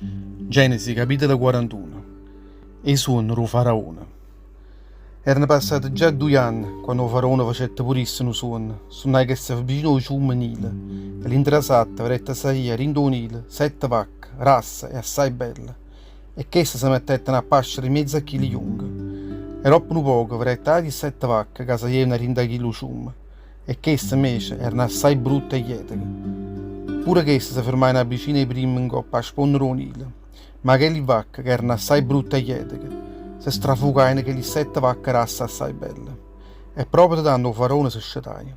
Genesi capitolo 41. E suono lo faraone. Erano passati già 2 anni quando il faraone facette purissimo suono, suonai che si avvicinò giù un Nile, e l'intrasatta veretta saia rindo Nile 7 vacche, rasse e assai belle, e che si mettettero a pascere in mezzo a chili lunghi. E dopo un poco veretta di 7 vacche che saievano rinda chilo ciume, e che invece erano assai brutte e ietiche. Pure che si fermavano vicino ai primi in coppa a spondere un Nile, ma che le vacche che erano assai brutte e ietiche si strafugavano che le 7 vacche rasse assai belle. E proprio tanto il faraone si scetaia.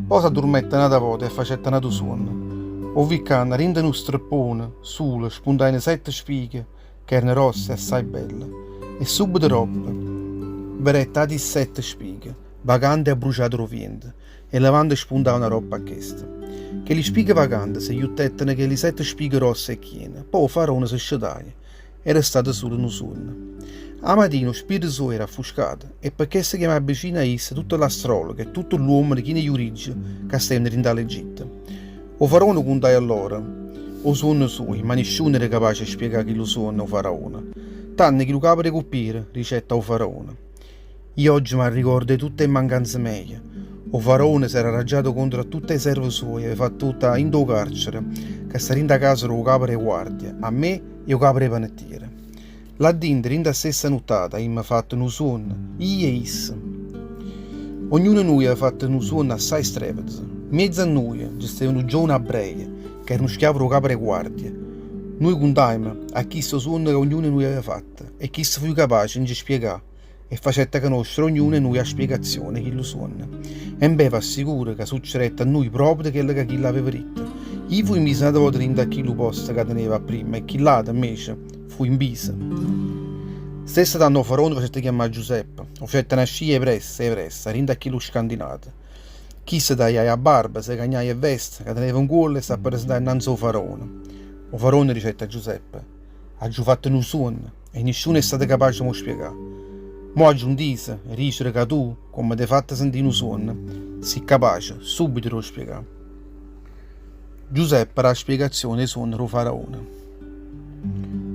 Poi si addormetta una volta e facetta un suono. O vicana rinda un streppone, sole, spuntaino 7 spighe, che erano rosse e assai belle. E subito dopo, veretta di 7 spighe, vaganti e bruciate rovente, e lavando spuntava una roba a questa. Che le spighe vaganti si aiutettano che le 7 spighe rosse e chiene, poi il faraone si scetaia. Era stato solo un sonno. A mattina lo spirito suo era offuscato e perché si chiamava vicino a essa tutto l'astrologo e tutto l'uomo di chi giurigi che stavano in dall'Egitto. O faraone contai allora o sonno suo, ma nessuno era capace di spiegare chi lo sonno o faraone. Tanto che lo capo di coppire ricetta o faraone. Io oggi mi ricordo di tutte le mancanze mie. O faraone si era raggiato contro tutte le serve sue e aveva fatto tutta in do carcere, che sta in da casa lo capo di guardia, a me e o capo di panettiere. Là dentro, in da stessa nottata, abbiamo fatto un suono, io e essa. Ognuno di noi aveva fatto un suono assai strepitoso. Mezzo a noi gestivano un giovane ebreo, che era uno schiavo lo capo di guardia. Noi contammo a chi sto suono che ognuno di noi aveva fatto e chi si fu capace di spiegare e facette conoscere ognuno di noi a spiegazione chi lo suona. E mi assicuro che succedette a noi proprio quello che chi l'aveva detto. Io fui in bisa una volta a chi lo posto che teneva prima e chi l'altro invece fu in bisa. Stesso tanto il faraone facette chiamare Giuseppe, o facette una scia e pressa, rinda a chi lo scandinato. Chi si tagliava a barba, si cagnava a veste, che teneva un cuore e si presentava innanzi al faraone. Il faraone dicette a Giuseppe: ha già fatto un suono e nessuno è stato capace di spiegare. Mo aggiundise e dicere che tu, come ti hai fatto sentire un suono, sei capace subito di lo spiegare. Giuseppe era la spiegazione del suono del faraone.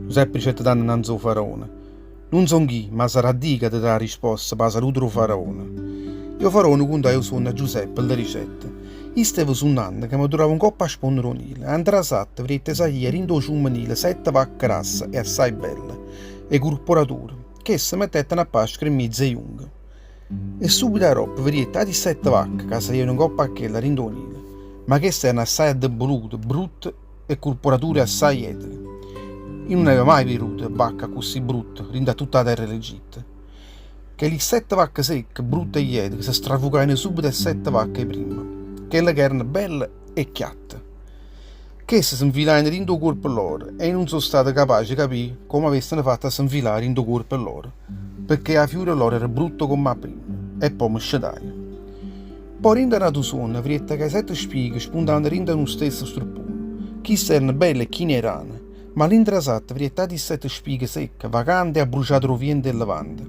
Giuseppe ricette tanto innanzi al faraone. Non son chi, ma sarà Dio che ti dà la risposta per la salute del faraone. E il faraone contai il suono a Giuseppe le ricette. Io stavo suonando che mi durava un coppa a spondere un Nile. Andrà satta, vedete saia in do ciume Nile 7 vacche rasse e assai belle, e corporature, che si mettettero a pascere in mezzo ai junghi. E subito a roba vedete di 7 vacche che saivano in coppa a quella in do Nile, ma che erano assai addebolute, brutte e corporature assai etiche. Io non avevo mai veduto vacca così brutta rinda tutta la terra d'Egitto. Che le 7 vacche secche, brutte e ietiche, si strafugavano subito a 7 vacche prima, quelle che erano belle e chiatte. Che si infilavano in do corpo loro e non sono stati capaci di capire come avessero fatto a si infilare in do corpo loro, perché a fiore loro era brutto come prima, e poi mi scetaia. Poi rinda nato suono, vedete che 7 spighe spuntavano rinda uno stesso struppone, chi erano belle e chi ne erano. Ma l'intrasatta vedete di 7 spighe secche, vaganti e bruciate rovente e lavande.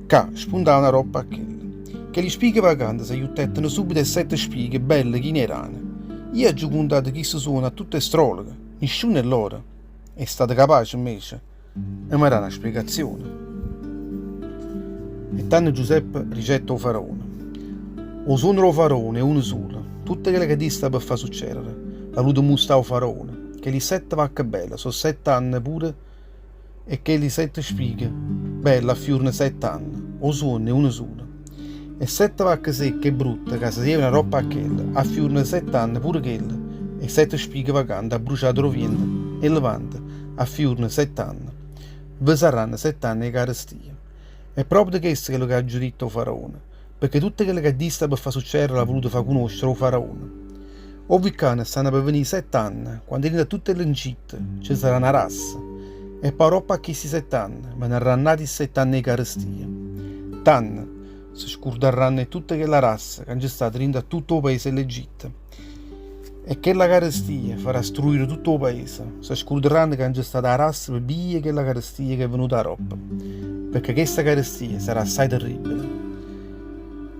Ca spuntava una roba a quelle. Che le spighe vaganti si aiutettano subito a 7 spighe belle chi ne erano. Io ho contato chi si suona a tutte astrologhe, nessuno è loro. È stato capace invece e mi dà una spiegazione. E tanto Giuseppe ricetta il faraone. O suono del faraone è uno solo, tutte quelle che dista per far succedere. La luce musta al faraone. Che le 7 vacche belle sono 7 anni pure e che le 7 spighe belle affiorano 7 anni, o suono è uno solo. E 7 vacche secche e brutte che si una roba a quella affiorano 7 anni pure quelle e 7 spighe vacanti a bruciato rovente e levante affiorano 7 anni. Vi saranno 7 anni di carestia. È proprio di questo che ha giudito il faraone, perché tutte quelle che dista per far succedere l'ha voluto far conoscere il faraone. O vicane stanno per venire 7 anni, quando in tutte le incite ci sarà una razza, e poi roba a questi 7 anni, ma ne erano nati 7 anni di carestia. Tanto si scorderanno tutte quelle razze che hanno stato in tutto il paese dell'Egitto, e che la carestia farà istruire tutto il paese, si scorderanno che hanno stata la razza per via che la carestia che è venuta a roba, perché questa carestia sarà assai terribile.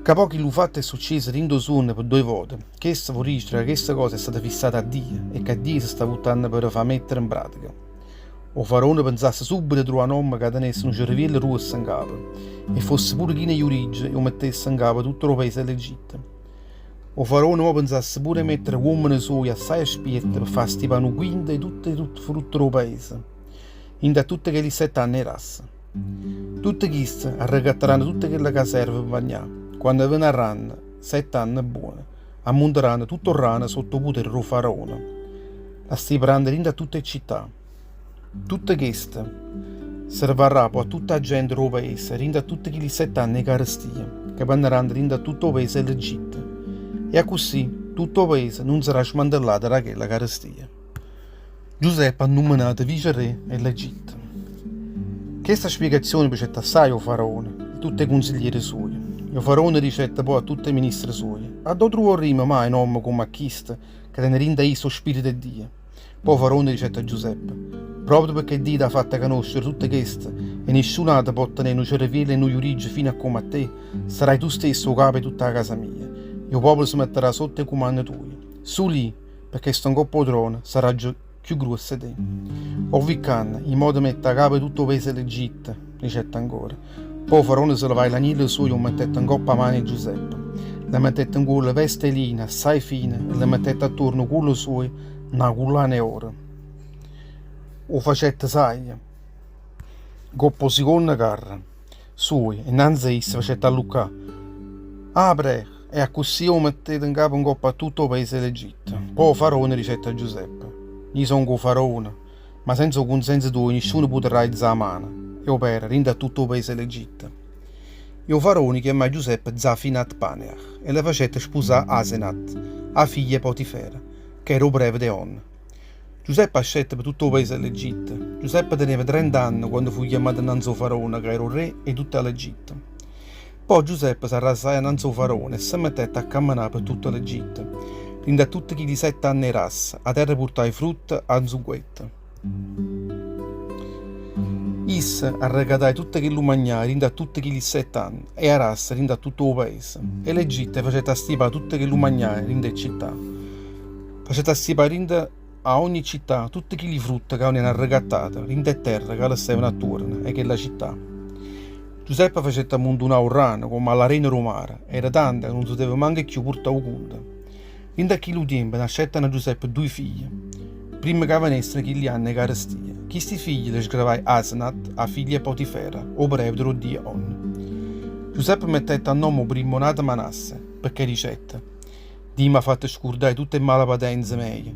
Capò che lo fatto è successo in due suono per 2 volte, che essa fuoriesce che questa cosa è stata fissata a Dio e che a Dio si sta buttando per far mettere in pratica. O faraone pensasse subito di trovare un uomo che tenesse un cervello rosso in capo e fosse pure chi ne giurigge e lo mettesse in capo tutto il paese dell'Egitto. O faraone pensasse pure di mettere uomini suoi assai esperti per fare stipare quinto e tutto frutto del paese, in tutte quelle 7 anni di razza. Tutti questi arregatteranno tutte quelle che serve per bagnare, quando verranno 7 anni buoni, ammonteranno tutto il rano sotto potere del faraone, la stiperanno in tutte le città. Tutte queste servirà poi a tutta la gente del paese, rinda tutti quei 7 anni di carestia, che vanno rinda tutto il paese dell'Egitto. E così tutto il paese non sarà smantellato da quella carestia. Giuseppe ha nominato vice-re dell'Egitto. Questa spiegazione piace assai al faraone e tutti i consiglieri suoi. Il faraone ricetta poi a tutti i ministri suoi. A dove troveremo mai un uomo come questo che ne rinda il suo spirito di Dio? Poi il faraone ricetta a Giuseppe. Proprio perché Dio ha fatto conoscere tutte queste e nessun altro può tenere un cervello e un giurigio fino a come a te, sarai tu stesso il capo di tutta la casa mia. Il popolo si metterà sotto i comandi tuoi. Su lì, perché sto in coppa al trono, sarà più grosso di te. Ovvicanna, in modo da mettere a capo tutto il paese dell'Egitto, ricetta ancora. Poi il faraone se levai l'agnello suo e mettette in coppa a mano di Giuseppe. La mettette in quella veste lina, assai fine, e la mettette attorno quello suo, una collana oro. O facette sai, coppa seconda carra, suoi, e innanzi a essa facette alluccare. Apre, e così lo mettete in capo in coppa a tutto il paese dell'Egitto. Poi il faraone ricetta a Giuseppe. Io sono con faraone, ma senza il consenso tuo nessuno potrà alzare la mano e opera rinda a tutto il paese dell'Egitto. Il faraone chiamò Giuseppe Zafinat Paneach e le facette sposare Asenat, la figlia Potifera, che era il breve di On. Giuseppe ha scelto per tutto il paese dell'Egitto. Giuseppe teneva 30 anni quando fu chiamato innanzi al faraone, che era il re di tutto l'Egitto. Poi Giuseppe si arrasai innanzi al faraone e si mettette a camminare per tutto l'Egitto. Rinda tutti quei 7 anni di razza, a terra portai frutta a zucchetta. Issa arregatai tutte che lo mangiai, rinda tutti quei 7 anni, e a razza rinda tutto il paese. E l'Egitto faceva stipare tutte che lo mangiai, rinda in città. Faceva stipare rinda a ogni città tutte quelle frutta che avevano arregattate, rinda e terra che le stavano attorno, e che la città. Giuseppe faceva abbandonare un rano come alla reina romana, era tanta che non si deve manco più portare conto. In quel tempo nascettero a Giuseppe 2 figli, prima che venissero quegli anni di carestia. Questi figli li sgravai Asenat, a figlia Potifera, o breve dello dio On. Giuseppe mettette a nome primo nato Manasse, perché ricetta. Dio mi ha fatto scordare tutte le malapatenze mie,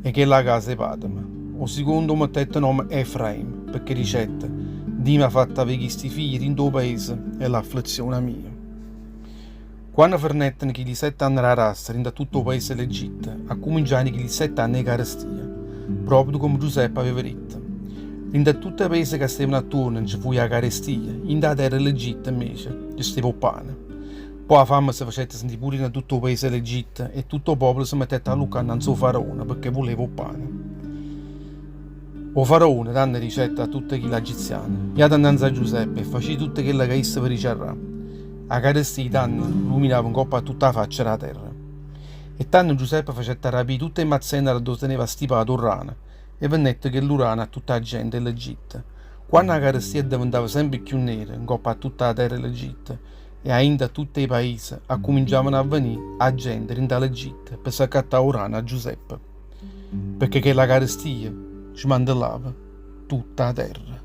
e che la casa è Padma. O secondo mettette nome Efraim, perché ricetta. Dio mi ha fatto avere questi figli in tuo paese e l'afflizione mia. Quando fernettano che gli 7 anni la razza rinda tutto il paese dell'Egitto, a cominciare che gli 7 anni di carestia, proprio come Giuseppe aveva detto. Rinda tutto il paese che stavano attorno non ci fu la carestia, in da terra dell'Egitto invece ci stava il pane. Poi la fame si faceva sentire pure in tutto il paese dell'Egitto e tutto il popolo si mettette a lucrare innanzi al faraone perché voleva il pane. O faraone danno ricetta a tutti gli egiziani, iate innanzi a Giuseppe e faceva tutto quello che essa per ricerrare. A carestia tanto illuminava un coppa a tutta la faccia della terra. E tanto Giuseppe faceva rapire tutte le mazzenne dove teneva stipato il rana e vennette che l'urana a tutta la gente dell'Egitto. Quando la carestia diventava sempre più nera in coppa a tutta la terra dell'Egitto e a tutti i paesi cominciavano a venire a gente in dall'Egitto per saccattare il rana a Giuseppe, perché che la carestia smantellava tutta la terra.